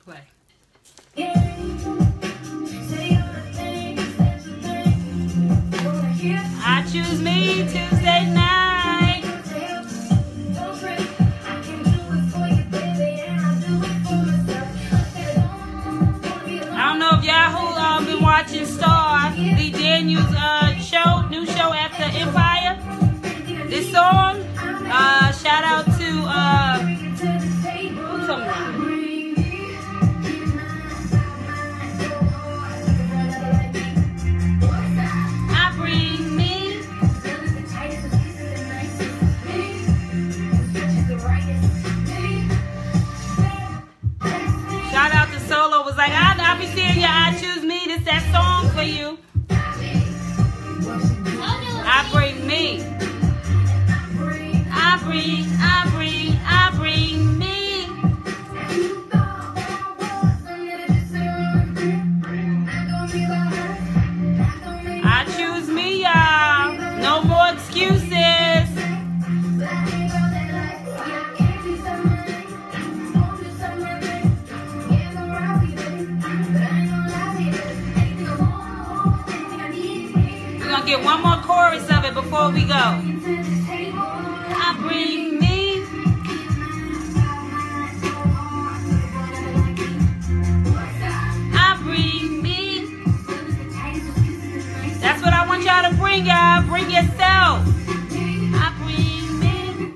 Play. I choose me Tuesday night. I don't know if y'all who been watching Star Lee Daniels new show after Empire. This song, shout out to who's talking about? Shout out to Solo was like, I'll be seeing you. I choose me. This that song for you. I bring me. I bring me. I choose me, y'all. No more excuses. Get one more chorus of it before we go. I bring me. I bring me. That's what I want y'all to bring, y'all. Bring yourself. I bring me.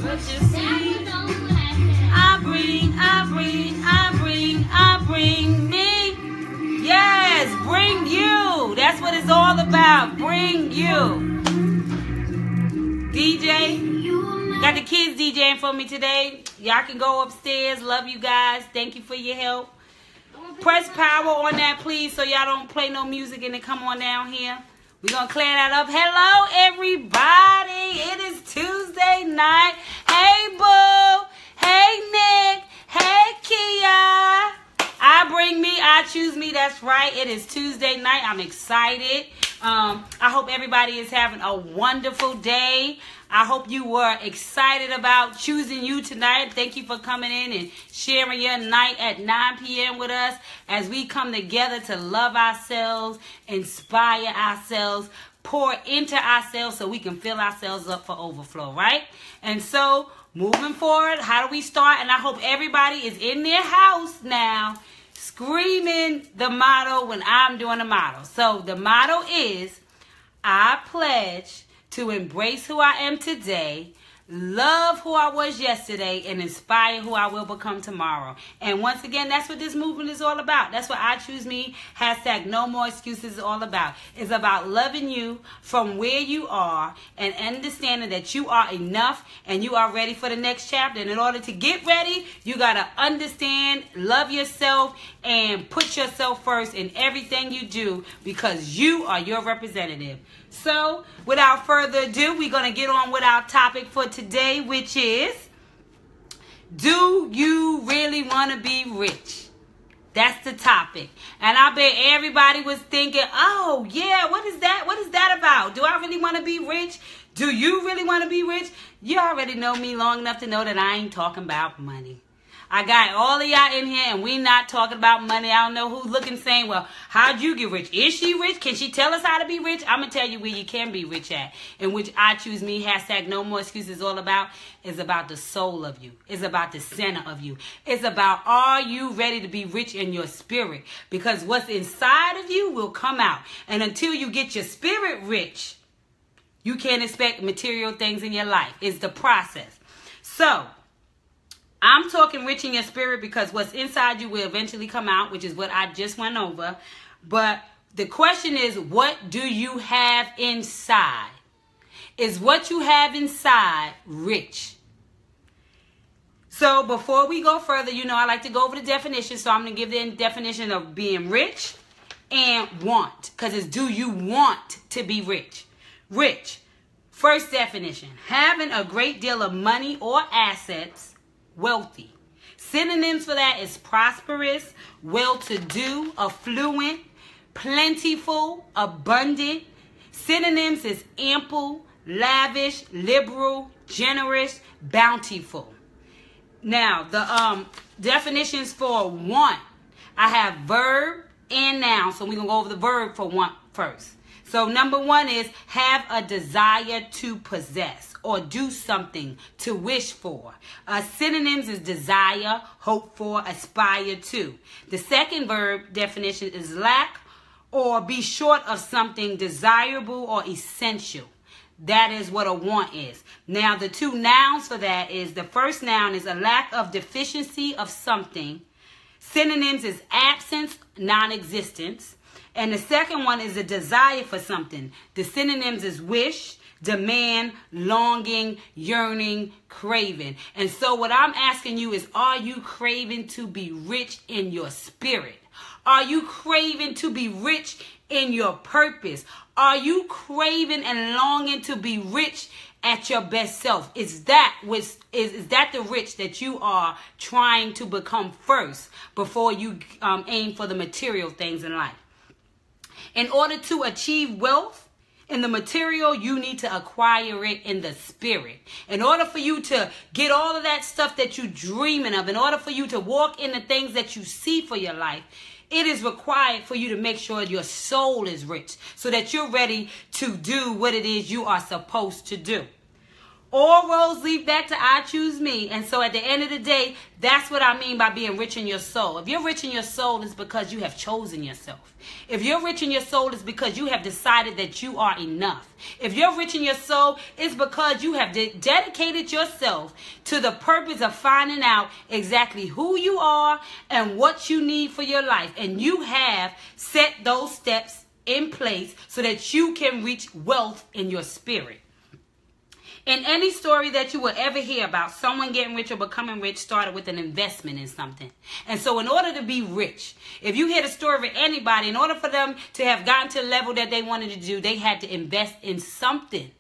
What you see? I bring me. Yes, bring you. That's what it's all about. Bring you. DJ, got the kids DJing for me today. Y'all can go upstairs. Love you guys. Thank you for your help. Press power on that, please, so y'all don't play no music and then come on down here. We're going to clear that up. Hello, everybody. It is Tuesday night. Hey, Boo. Hey, Nick. Hey, Kia. I bring me, I choose me. That's right. It is Tuesday night. I'm excited. I hope everybody is having a wonderful day. I hope you were excited about choosing you tonight. Thank you for coming in and sharing your night at 9 p.m. with us as we come together to love ourselves, inspire ourselves, pour into ourselves so we can fill ourselves up for overflow, right? And so, moving forward, how do we start? And I hope everybody is in their house now screaming the motto when I'm doing the motto. So the motto is, I pledge to embrace who I am today, love who I was yesterday, and inspire who I will become tomorrow. And once again, that's what this movement is all about. That's what I choose me. Hashtag no more excuses is all about. It's about loving you from where you are and understanding that you are enough and you are ready for the next chapter. And in order to get ready, you got to understand, love yourself, and put yourself first in everything you do because you are your representative. So, without further ado, we're going to get on with our topic for today, which is, do you really want to be rich? That's the topic. And I bet everybody was thinking, oh, yeah, what is that? What is that about? Do I really want to be rich? Do you really want to be rich? You already know me long enough to know that I ain't talking about money. I got all of y'all in here and we not talking about money. I don't know who's looking saying, well, how'd you get rich? Is she rich? Can she tell us how to be rich? I'm going to tell you where you can be rich at. In which I choose me, hashtag no more excuses, all about is about the soul of you. It's about the center of you. It's about, are you ready to be rich in your spirit? Because what's inside of you will come out. And until you get your spirit rich, you can't expect material things in your life. It's the process. So, I'm talking rich in your spirit because what's inside you will eventually come out, which is what I just went over. But the question is, what do you have inside? Is what you have inside rich? So before we go further, you know I like to go over the definition. So I'm going to give the definition of being rich and want. Because it's, do you want to be rich? Rich. First definition, having a great deal of money or assets. Wealthy. Synonyms for that is prosperous, well-to-do, affluent, plentiful, abundant. Synonyms is ample, lavish, liberal, generous, bountiful. Now, the definitions for want. I have verb and noun. So we're going to go over the verb for want first. So number one is have a desire to possess or do something, to wish for. Synonyms is desire, hope for, aspire to. The second verb definition is lack or be short of something desirable or essential. That is what a want is. Now, the two nouns for that is, the first noun is a lack of deficiency of something. Synonyms is absence, non-existence. And the second one is a desire for something. The synonyms is wish, demand, longing, yearning, craving. And so what I'm asking you is, are you craving to be rich in your spirit? Are you craving to be rich in your purpose? Are you craving and longing to be rich at your best self? Is that the rich that you are trying to become first before you aim for the material things in life? In order to achieve wealth in the material, you need to acquire it in the spirit. In order for you to get all of that stuff that you're dreaming of, in order for you to walk in the things that you see for your life, it is required for you to make sure your soul is rich so that you're ready to do what it is you are supposed to do. All roads lead back to I choose me. And so at the end of the day, that's what I mean by being rich in your soul. If you're rich in your soul, it's because you have chosen yourself. If you're rich in your soul, it's because you have decided that you are enough. If you're rich in your soul, it's because you have dedicated yourself to the purpose of finding out exactly who you are and what you need for your life. And you have set those steps in place so that you can reach wealth in your spirit. In any story that you will ever hear about, someone getting rich or becoming rich started with an investment in something. And so in order to be rich, if you hear the story of anybody, in order for them to have gotten to the level that they wanted to do, they had to invest in something.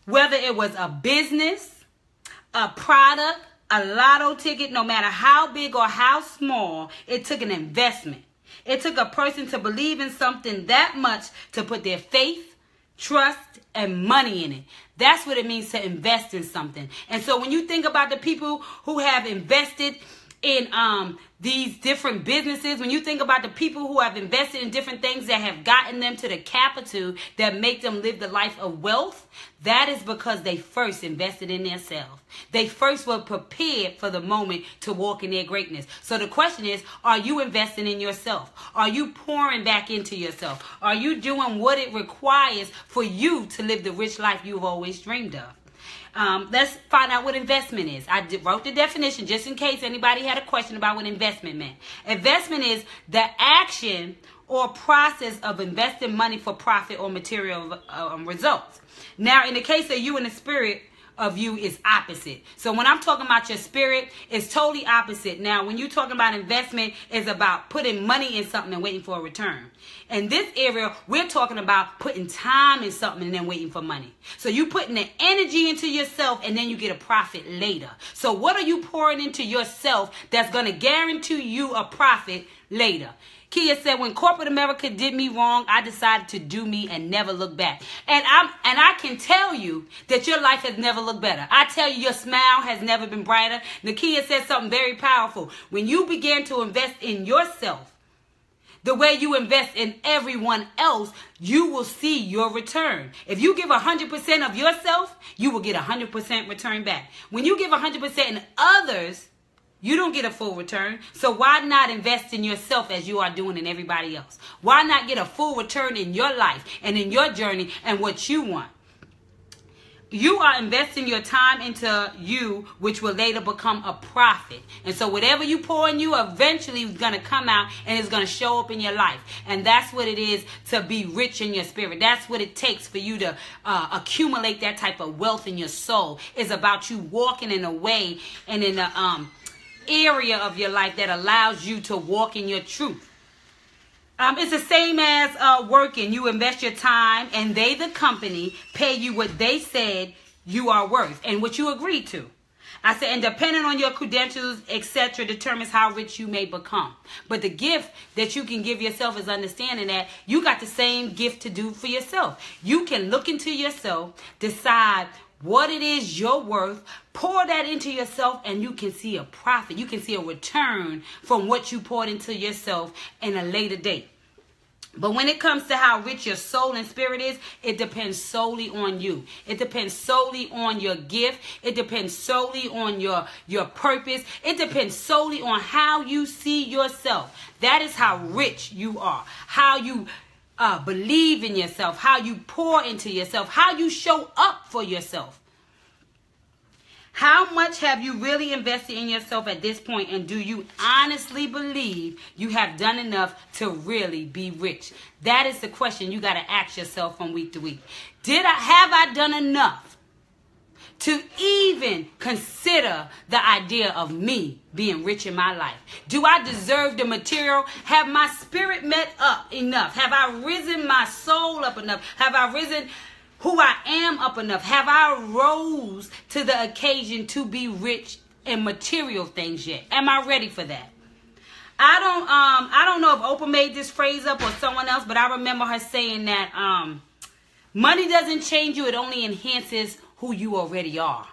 Whether it was a business, a product, a lotto ticket, no matter how big or how small, it took an investment. It took a person to believe in something that much to put their faith, trust, and money in it. That's what it means to invest in something. And so when you think about the people who have invested in these different businesses, when you think about the people who have invested in different things that have gotten them to the capital that make them live the life of wealth, that is because they first invested in themselves. They first were prepared for the moment to walk in their greatness. So the question is, are you investing in yourself? Are you pouring back into yourself? Are you doing what it requires for you to live the rich life you've always dreamed of? Let's find out what investment is. I wrote the definition just in case anybody had a question about what investment meant. Investment is the action or process of investing money for profit or material results. Now, in the case of you and the spirit of you is opposite. So when I'm talking about your spirit, it's totally opposite. Now, when you're talking about investment, it's about putting money in something and waiting for a return. In this area, we're talking about putting time in something and then waiting for money. So you putting the energy into yourself and then you get a profit later. So what are you pouring into yourself that's going to guarantee you a profit later? Kia said, when corporate America did me wrong, I decided to do me and never look back. And I can tell you that your life has never looked better. I tell you, your smile has never been brighter. Nakia said something very powerful. When you begin to invest in yourself, the way you invest in everyone else, you will see your return. If you give 100% of yourself, you will get 100% return back. When you give 100% in others, you don't get a full return. So why not invest in yourself as you are doing in everybody else? Why not get a full return in your life and in your journey and what you want? You are investing your time into you, which will later become a profit. And so whatever you pour in you eventually is going to come out and it's going to show up in your life. And that's what it is to be rich in your spirit. That's what it takes for you to accumulate that type of wealth in your soul. It's about you walking in a way and in a area of your life that allows you to walk in your truth. It's the same as working. You invest your time and they, the company, pay you what they said you are worth and what you agreed to. I said, and depending on your credentials, etc., determines how rich you may become. But the gift that you can give yourself is understanding that you got the same gift to do for yourself. You can look into yourself, decide what it is you're worth, pour that into yourself, and you can see a profit. You can see a return from what you poured into yourself in a later date. But when it comes to how rich your soul and spirit is, it depends solely on you. It depends solely on your gift. It depends solely on your purpose. It depends solely on how you see yourself. That is how rich you are. How you believe in yourself. How you pour into yourself. How you show up for yourself. How much have you really invested in yourself at this point, and do you honestly believe you have done enough to really be rich? That is the question you got to ask yourself from week to week. Have I done enough to even consider the idea of me being rich in my life? Do I deserve the material? Have my spirit met up enough? Have I risen my soul up enough? Have I risen who I am up enough? Have I rose to the occasion to be rich in material things yet? Am I ready for that? I don't know if Oprah made this phrase up or someone else, but I remember her saying that money doesn't change you, it only enhances who you already are.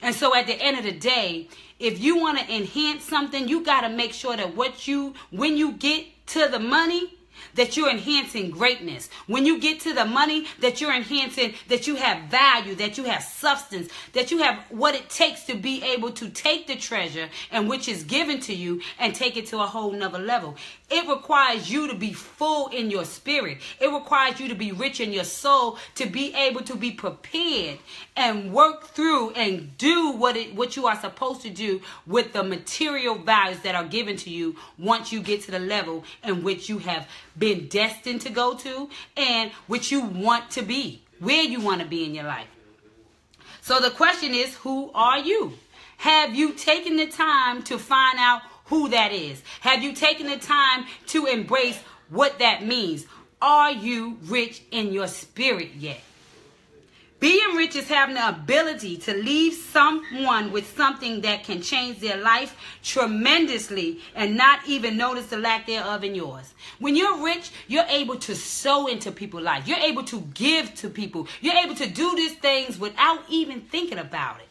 And so at the end of the day, if you want to enhance something, you got to make sure that when you get to the money, that you're enhancing greatness. When you get to the money, that you're enhancing, that you have value, that you have substance, that you have what it takes to be able to take the treasure and which is given to you and take it to a whole nother level. It requires you to be full in your spirit. It requires you to be rich in your soul to be able to be prepared and work through and do what you are supposed to do with the material values that are given to you once you get to the level in which you have been destined to go to and which you want to be, where you want to be in your life. So the question is, who are you? Have you taken the time to find out who that is? Have you taken the time to embrace what that means? Are you rich in your spirit yet? Being rich is having the ability to leave someone with something that can change their life tremendously and not even notice the lack thereof in yours. When you're rich, you're able to sow into people's lives. You're able to give to people. You're able to do these things without even thinking about it.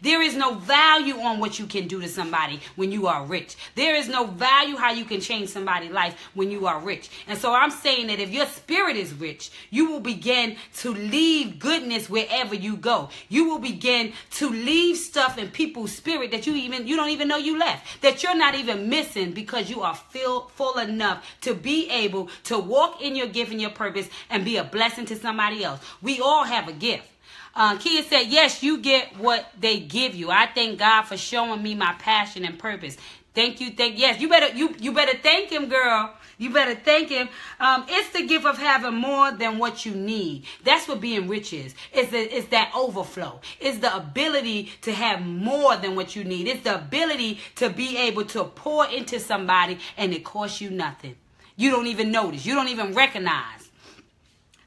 There is no value on what you can do to somebody when you are rich. There is no value how you can change somebody's life when you are rich. And so I'm saying that if your spirit is rich, you will begin to leave goodness wherever you go. You will begin to leave stuff in people's spirit that you don't even know you left, that you're not even missing, because you are full enough to be able to walk in your gift and your purpose and be a blessing to somebody else. We all have a gift. Kia said, yes, you get what they give you. I thank God for showing me my passion and purpose. Thank you. Yes, you better thank him, girl. You better thank him. It's the gift of having more than what you need. That's what being rich is. It's that overflow. It's the ability to have more than what you need. It's the ability to be able to pour into somebody and it costs you nothing. You don't even notice. You don't even recognize.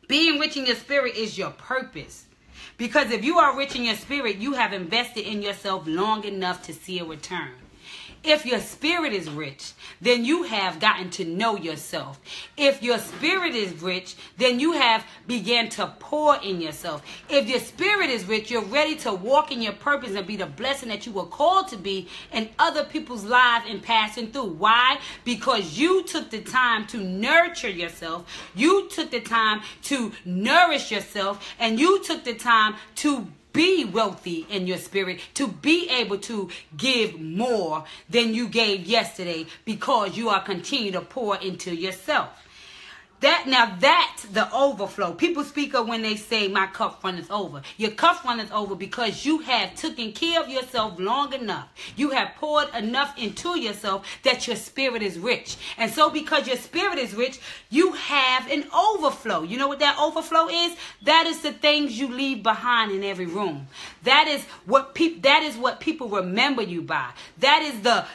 Being rich in your spirit is your purpose. Because if you are rich in your spirit, you have invested in yourself long enough to see a return. If your spirit is rich, then you have gotten to know yourself. If your spirit is rich, then you have began to pour in yourself. If your spirit is rich, you're ready to walk in your purpose and be the blessing that you were called to be in other people's lives and passing through. Why? Because you took the time to nurture yourself. You took the time to nourish yourself, and you took the time to be wealthy in your spirit, to be able to give more than you gave yesterday, because you are continuing to pour into yourself. That's the overflow. People speak of when they say my cup runneth over. Your cup runneth over because you have taken care of yourself long enough. You have poured enough into yourself that your spirit is rich. And so because your spirit is rich, you have an overflow. You know what that overflow is? That is the things you leave behind in every room. That is what people remember you by. That is the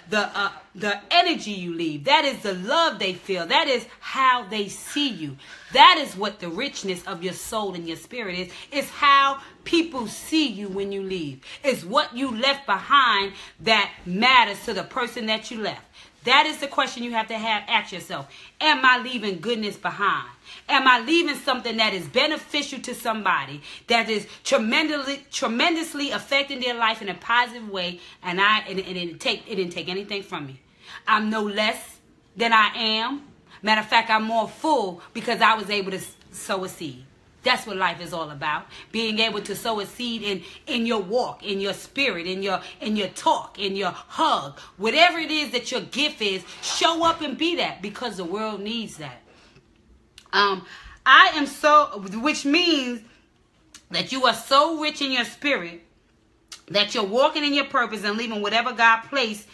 the energy you leave. That is the love they feel. That is how they see you. That is what the richness of your soul and your spirit is. It's how people see you when you leave. It's what you left behind that matters to the person that you left. That is the question you have to ask yourself. Am I leaving goodness behind? Am I leaving something that is beneficial to somebody, that is tremendously affecting their life in a positive way, and it didn't take anything from me? I'm no less than I am. Matter of fact, I'm more full because I was able to sow a seed. That's what life is all about. Being able to sow a seed in your walk, in your spirit, in your talk, in your hug. Whatever it is that your gift is, show up and be that, because the world needs that. Which means that you are so rich in your spirit that you're walking in your purpose and leaving whatever God placed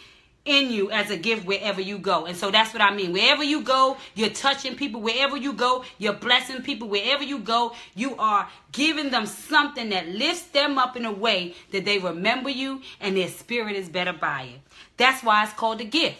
in you as a gift wherever you go. And so that's what I mean. Wherever you go, you're touching people. Wherever you go, you're blessing people. Wherever you go, you are giving them something that lifts them up in a way that they remember you and their spirit is better by it. That's why it's called a gift.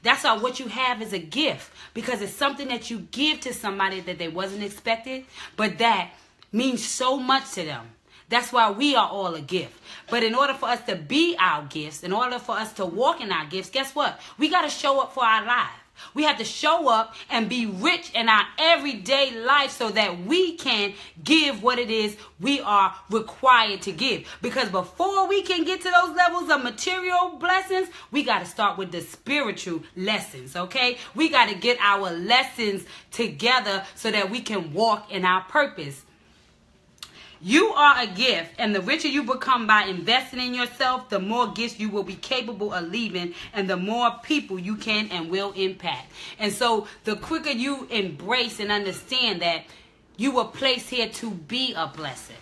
That's why what you have is a gift, because it's something that you give to somebody that they wasn't expected, but that means so much to them. That's why we are all a gift. But in order for us to be our gifts, in order for us to walk in our gifts, guess what? We got to show up for our life. We have to show up and be rich in our everyday life so that we can give what it is we are required to give. Because before we can get to those levels of material blessings, we got to start with the spiritual lessons, okay? We got to get our lessons together so that we can walk in our purpose. You are a gift, and the richer you become by investing in yourself, the more gifts you will be capable of leaving, and the more people you can and will impact. And so the quicker you embrace and understand that you were placed here to be a blessing,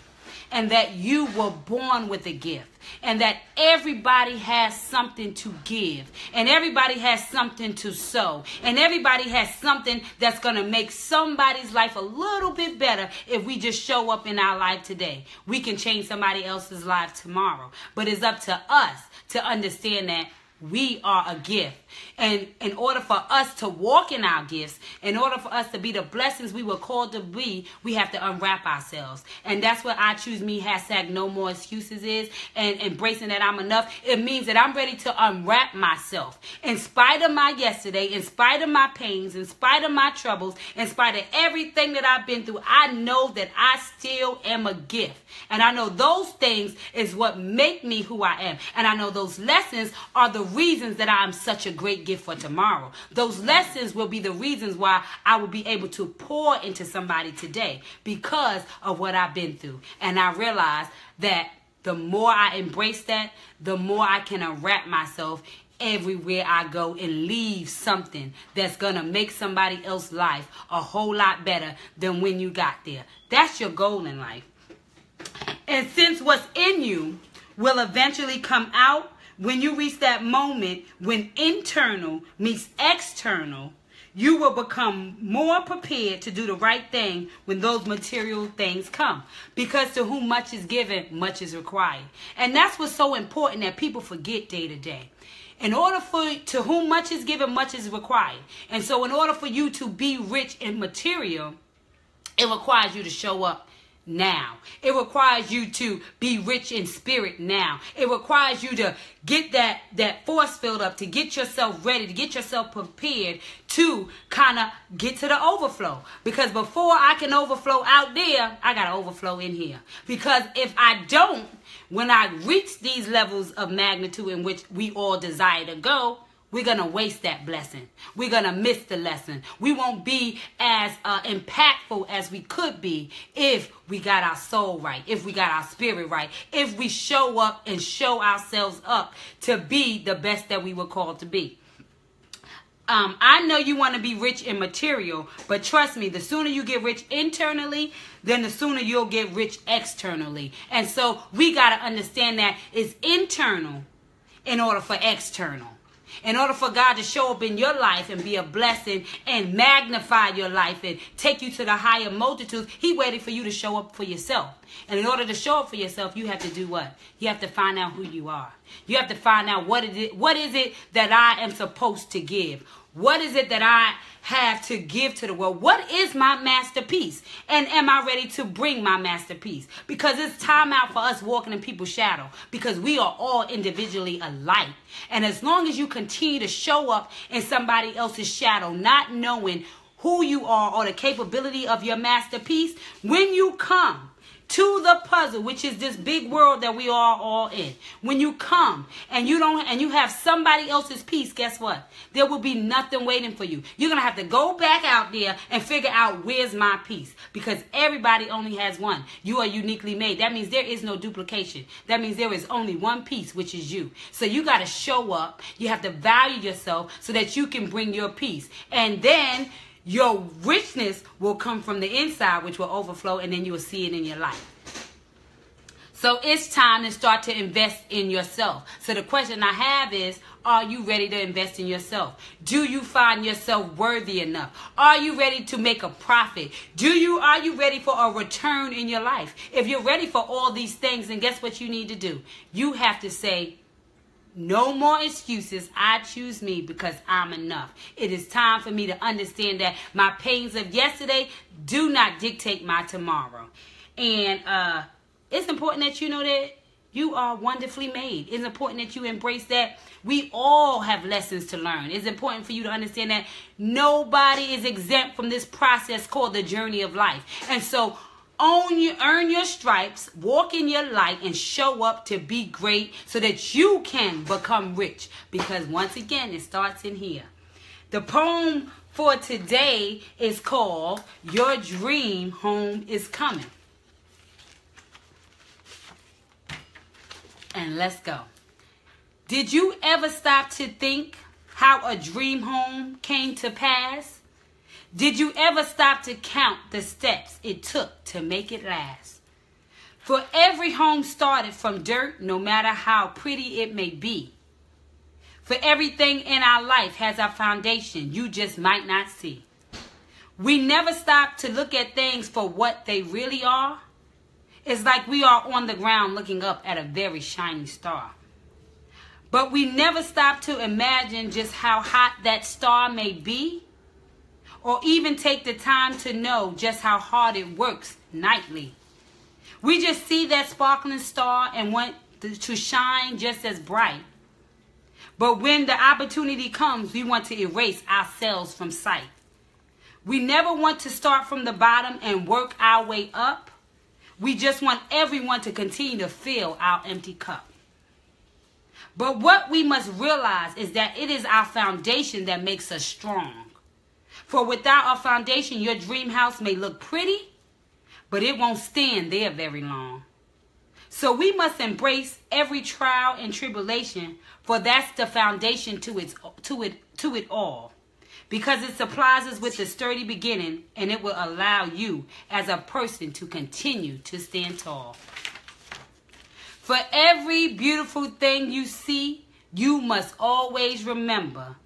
and that you were born with a gift, and that everybody has something to give, and everybody has something to sow, and everybody has something that's going to make somebody's life a little bit better. If we just show up in our life today, we can change somebody else's life tomorrow. But it's up to us to understand that we are a gift. And in order for us to walk in our gifts, in order for us to be the blessings we were called to be, we have to unwrap ourselves. And that's what I Choose Me # no more excuses is. And embracing that I'm enough. It means that I'm ready to unwrap myself. In spite of my yesterday, in spite of my pains, in spite of my troubles, in spite of everything that I've been through, I know that I still am a gift. And I know those things is what make me who I am. And I know those lessons are the reasons that I'm such a great gift for tomorrow. Those lessons will be the reasons why I will be able to pour into somebody today because of what I've been through. And I realize that the more I embrace that, the more I can unwrap myself everywhere I go and leave something that's going to make somebody else's life a whole lot better than when you got there. That's your goal in life. And since what's in you will eventually come out, when you reach that moment when internal meets external, you will become more prepared to do the right thing when those material things come. Because to whom much is given, much is required. And that's what's so important that people forget day to day. In order for to whom much is given, much is required. And so in order for you to be rich in material, it requires you to show up now. It requires you to be rich in spirit now. It requires you to get that force field up, to get yourself ready, to get yourself prepared to kind of get to the overflow. Because before I can overflow out there, I got to overflow in here. Because if I don't, when I reach these levels of magnitude in which we all desire to go, we're going to waste that blessing. We're going to miss the lesson. We won't be as impactful as we could be if we got our soul right, if we got our spirit right, if we show up and show ourselves up to be the best that we were called to be. I know you want to be rich in material, but trust me, the sooner you get rich internally, then the sooner you'll get rich externally. And so we got to understand that it's internal in order for external. In order for God to show up in your life and be a blessing and magnify your life and take you to the higher multitudes, He waited for you to show up for yourself. And in order to show up for yourself, you have to do what? You have to find out who you are. You have to find out what is it that I am supposed to give? What is it that I have to give to the world? What is my masterpiece? And am I ready to bring my masterpiece? Because it's time out for us walking in people's shadow. Because we are all individually alike. And as long as you continue to show up in somebody else's shadow, not knowing who you are or the capability of your masterpiece, when you come to the puzzle, which is this big world that we are all in, when you come and you have somebody else's piece, guess what? There will be nothing waiting for you. You're gonna have to go back out there and figure out where's my piece, because everybody only has one. You are uniquely made. That means there is no duplication. That means there is only one piece, which is you. So you got to show up. You have to value yourself so that you can bring your piece, and then your richness will come from the inside, which will overflow, and then you will see it in your life. So it's time to start to invest in yourself. So the question I have is, are you ready to invest in yourself? Do you find yourself worthy enough? Are you ready to make a profit? Are you ready for a return in your life? If you're ready for all these things, then guess what you need to do? You have to say, no more excuses. I choose me because I'm enough. It is time for me to understand that my pains of yesterday do not dictate my tomorrow. And it's important that you know that you are wonderfully made. It's important that you embrace that we all have lessons to learn. It's important for you to understand that nobody is exempt from this process called the journey of life. And so earn your stripes, walk in your light, and show up to be great so that you can become rich. Because once again, it starts in here. The poem for today is called Your Dream Home is Coming. And let's go. Did you ever stop to think how a dream home came to pass? Did you ever stop to count the steps it took to make it last? For every home started from dirt, no matter how pretty it may be. For everything in our life has a foundation you just might not see. We never stop to look at things for what they really are. It's like we are on the ground looking up at a very shiny star. But we never stop to imagine just how hot that star may be, or even take the time to know just how hard it works nightly. We just see that sparkling star and want to shine just as bright. But when the opportunity comes, we want to erase ourselves from sight. We never want to start from the bottom and work our way up. We just want everyone to continue to fill our empty cup. But what we must realize is that it is our foundation that makes us strong. For without a foundation, your dream house may look pretty, but it won't stand there very long. So we must embrace every trial and tribulation, for that's the foundation to it all. Because it supplies us with a sturdy beginning, and it will allow you as a person to continue to stand tall. For every beautiful thing you see, you must always remember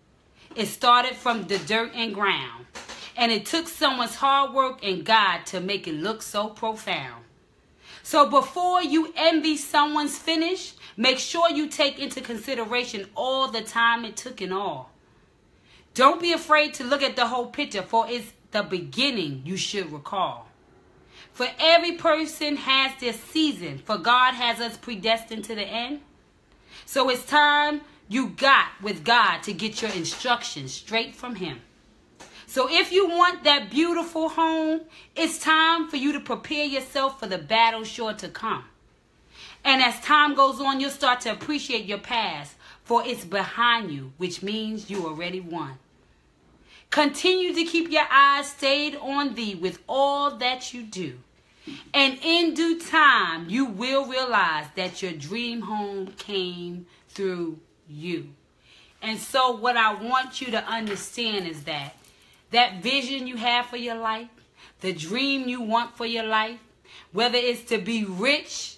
it started from the dirt and ground, and it took someone's hard work and God to make it look so profound. So before you envy someone's finish, make sure you take into consideration all the time it took and all. Don't be afraid to look at the whole picture, for it's the beginning you should recall. For every person has their season, for God has us predestined to the end. So it's time you got with God to get your instructions straight from Him. So if you want that beautiful home, it's time for you to prepare yourself for the battle sure to come. And as time goes on, you'll start to appreciate your past, for it's behind you, which means you already won. Continue to keep your eyes stayed on Thee with all that you do. And in due time, you will realize that your dream home came through you. And so what I want you to understand is that vision you have for your life, the dream you want for your life, whether it's to be rich,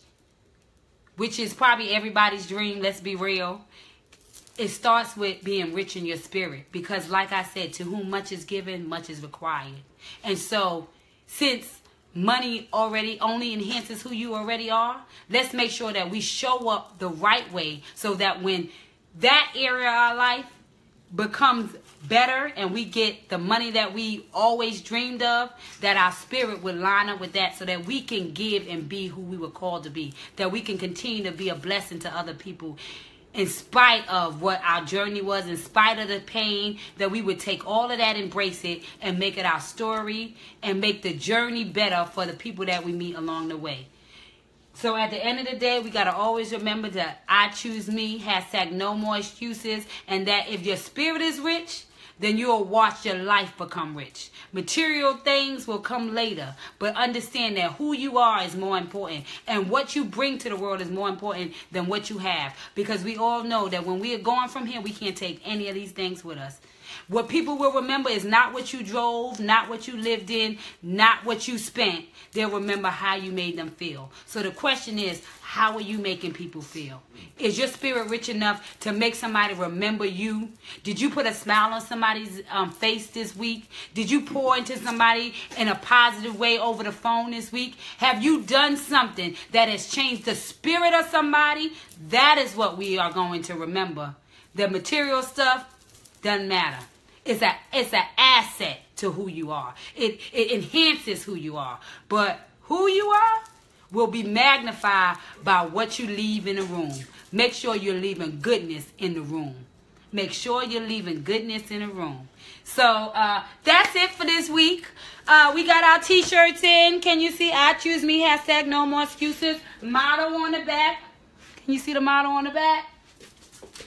which is probably everybody's dream, let's be real. It starts with being rich in your spirit. Because like I said, to whom much is given, much is required. And so, since money already only enhances who you already are. Let's make sure that we show up the right way so that when that area of our life becomes better and we get the money that we always dreamed of, that our spirit would line up with that so that we can give and be who we were called to be, that we can continue to be a blessing to other people in spite of what our journey was, in spite of the pain, that we would take all of that, embrace it, and make it our story and make the journey better for the people that we meet along the way. So at the end of the day, we got to always remember that I choose me, hashtag no more excuses, and that if your spirit is rich, then you'll watch your life become rich. Material things will come later, but understand that who you are is more important, and what you bring to the world is more important than what you have, because we all know that when we are going from here, we can't take any of these things with us. What people will remember is not what you drove, not what you lived in, not what you spent. They'll remember how you made them feel. So the question is, how are you making people feel? Is your spirit rich enough to make somebody remember you? Did you put a smile on somebody's face this week? Did you pour into somebody in a positive way over the phone this week? Have you done something that has changed the spirit of somebody? That is what we are going to remember. The material stuff doesn't matter. It's an asset to who you are. It enhances who you are. But who you are will be magnified by what you leave in the room. Make sure you're leaving goodness in the room. Make sure you're leaving goodness in the room. So that's it for this week. We got our t-shirts in. Can you see? I choose me, hashtag no more excuses. Motto on the back. Can you see the motto on the back?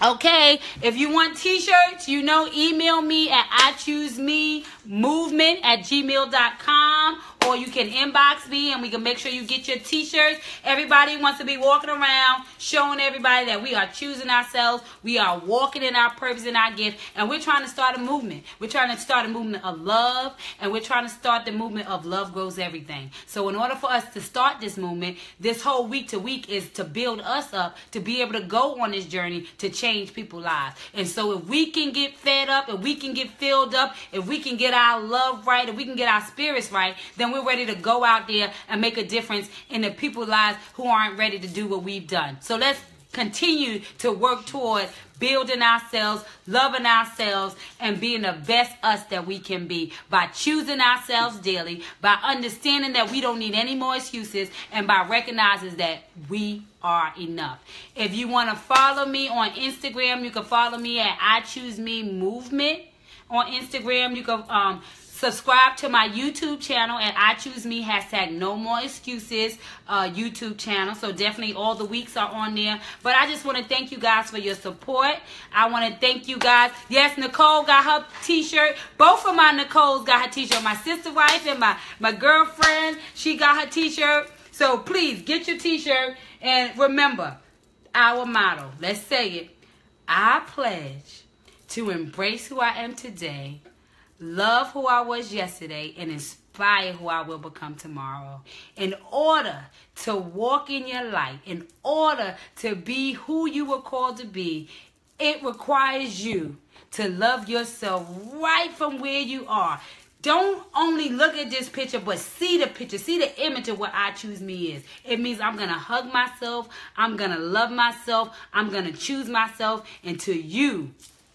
Okay, if you want t-shirts, email me at ichoosememovement@gmail.com, or you can inbox me and we can make sure you get your t-shirts. Everybody wants to be walking around showing everybody that we are choosing ourselves, we are walking in our purpose and our gift, and we're trying to start a movement. We're trying to start a movement of love, and we're trying to start the movement of love grows everything. So in order for us to start this movement, this whole week to week is to build us up to be able to go on this journey to change people's lives. And so if we can get fed up, if we can get filled up, if we can get our love right, if we can get our spirits right, then we're ready to go out there and make a difference in the people's lives who aren't ready to do what we've done. So let's continue to work toward building ourselves, loving ourselves, and being the best us that we can be by choosing ourselves daily, by understanding that we don't need any more excuses, and by recognizing that we are enough. If you want to follow me on Instagram, you can follow me at ichoosememovement on Instagram. You can subscribe to my YouTube channel at I Choose Me, hashtag no more excuses YouTube channel. So definitely all the weeks are on there. But I just want to thank you guys for your support. I want to thank you guys. Yes, Nicole got her t-shirt. Both of my Nicoles got her t-shirt. My sister wife and my girlfriend, she got her t-shirt. So please get your t-shirt. And remember our motto. Let's say it. I pledge to embrace who I am today, love who I was yesterday, and inspire who I will become tomorrow. In order to walk in your light, in order to be who you were called to be, it requires you to love yourself right from where you are. Don't only look at this picture, but see the picture. See the image of what I Choose Me is. It means I'm going to hug myself. I'm going to love myself. I'm going to choose myself until you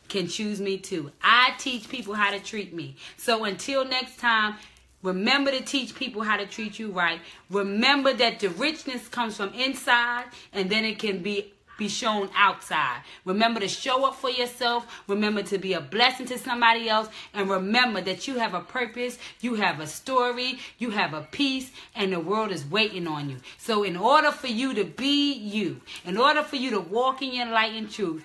can choose me too. I teach people how to treat me. So until next time, remember to teach people how to treat you right. Remember that the richness comes from inside, and then it can be shown outside. Remember to show up for yourself. Remember to be a blessing to somebody else. And remember that you have a purpose, you have a story, you have a peace, and the world is waiting on you. So in order for you to be you, in order for you to walk in your light and truth,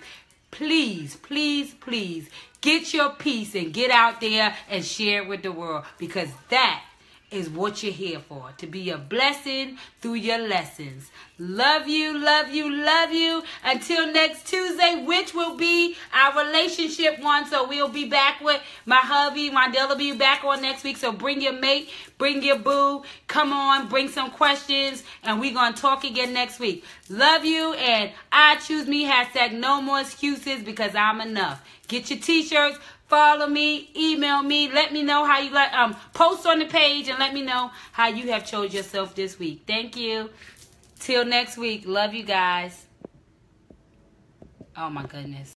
please, please, please get your peace and get out there and share it with the world, because that is what you're here for, to be a blessing through your lessons. Love you, love you, love you. Until next Tuesday, which will be our relationship one. So we'll be back with my hubby. Rondell will be back on next week. So bring your mate, bring your boo. Come on, bring some questions, and we're going to talk again next week. Love you, and I Choose Me, hashtag no more excuses, because I'm enough. Get your t-shirts. follow me, email me, let me know how you like, post on the page and let me know how you have chose yourself this week. Thank you. Till next week. Love you guys. Oh my goodness.